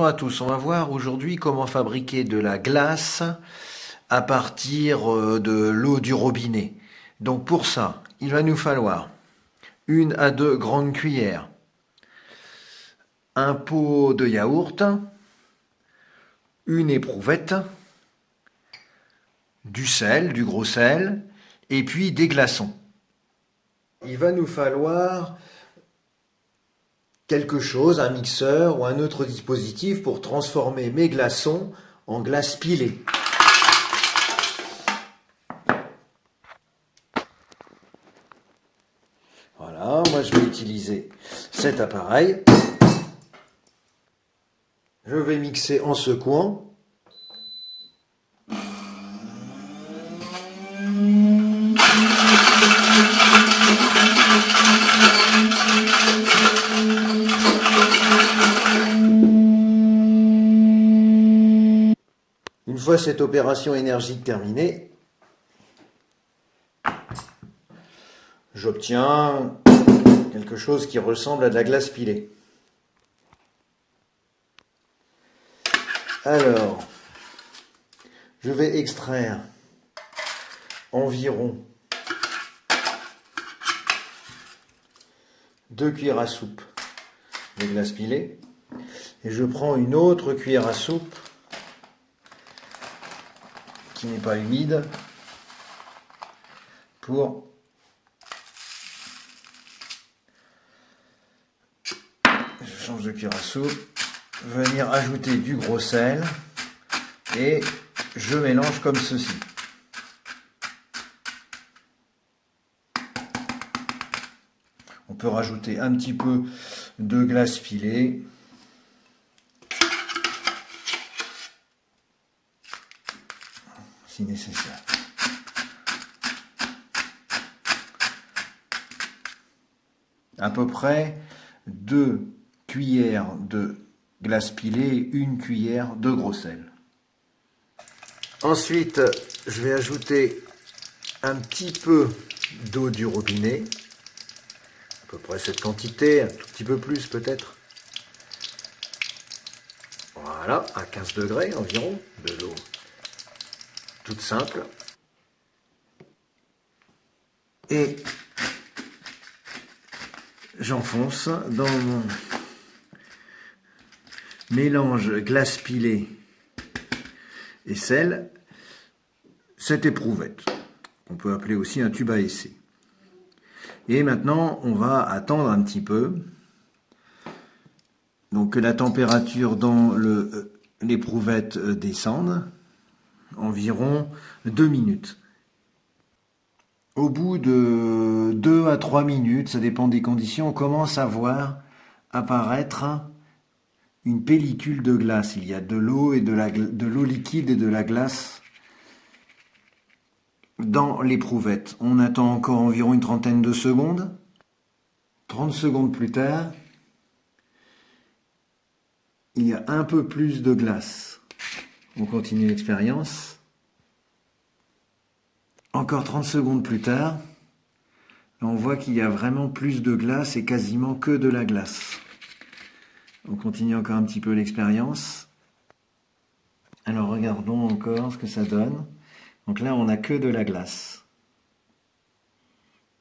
bonjour à tous. On va voir aujourd'hui comment fabriquer de la glace à partir de l'eau du robinet. Donc pour ça, il va nous falloir 1 à 2 grandes cuillères, un pot de yaourt, une éprouvette, du sel, du gros sel, et puis des glaçons. Il va nous falloir quelque chose, un mixeur ou un autre dispositif pour transformer mes glaçons en glace pilée. Voilà, moi je vais utiliser cet appareil. Je vais mixer en secouant. Une fois cette opération énergique terminée, j'obtiens quelque chose qui ressemble à de la glace pilée. Alors, je vais extraire environ 2 cuillères à soupe de glace pilée et je prends une autre cuillère à soupe qui n'est pas humide pour je change de cuillère à soupe, venir ajouter du gros sel et je mélange comme ceci. On peut rajouter un petit peu de glace pilée. Si nécessaire. À peu près 2 cuillères de glace pilée, 1 cuillère de gros sel. Ensuite, je vais ajouter un petit peu d'eau du robinet, à peu près cette quantité, un tout petit peu plus peut-être. Voilà, à 15 degrés environ, de l'eau toute simple. Et j'enfonce dans mon mélange glace pilée et sel cette éprouvette, qu'on peut appeler aussi un tube à essai. Et maintenant, on va attendre un petit peu, donc que la température dans l'éprouvette descende, environ 2 minutes. Au bout de 2 à 3 minutes, ça dépend des conditions, on commence à voir apparaître une pellicule de glace. Il y a de l'eau et de l'eau liquide et de la glace dans l'éprouvette. On attend encore environ une trentaine de secondes. 30 secondes plus tard, il y a un peu plus de glace. On continue l'expérience. Encore 30 secondes plus tard, on voit qu'il y a vraiment plus de glace et quasiment que de la glace. On continue encore un petit peu l'expérience. Alors regardons encore ce que ça donne. Donc là, on n'a que de la glace.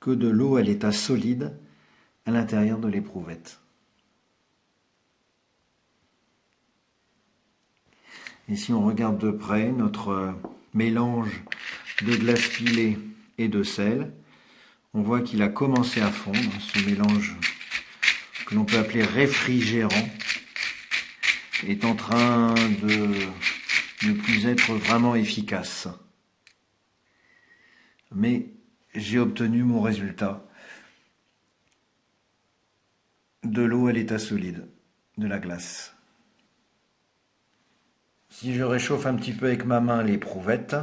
Que de l'eau à l'état solide à l'intérieur de l'éprouvette. Et si on regarde de près notre mélange de glace pilée et de sel, on voit qu'il a commencé à fondre, ce mélange que l'on peut appeler réfrigérant est en train de ne plus être vraiment efficace. Mais j'ai obtenu mon résultat. De l'eau à l'état solide, de la glace. Si je réchauffe un petit peu avec ma main l'éprouvette,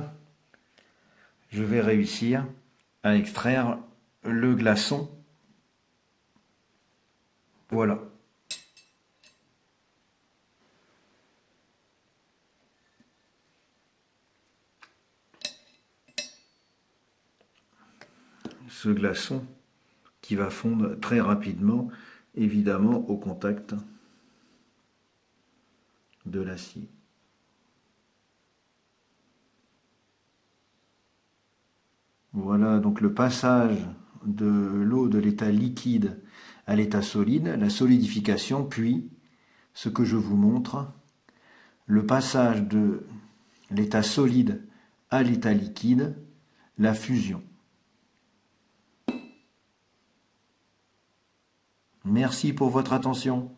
je vais réussir à extraire le glaçon. Voilà. Ce glaçon qui va fondre très rapidement, évidemment au contact de l'acier. Voilà donc le passage de l'eau de l'état liquide à l'état solide, la solidification, puis ce que je vous montre, le passage de l'état solide à l'état liquide, la fusion. Merci pour votre attention.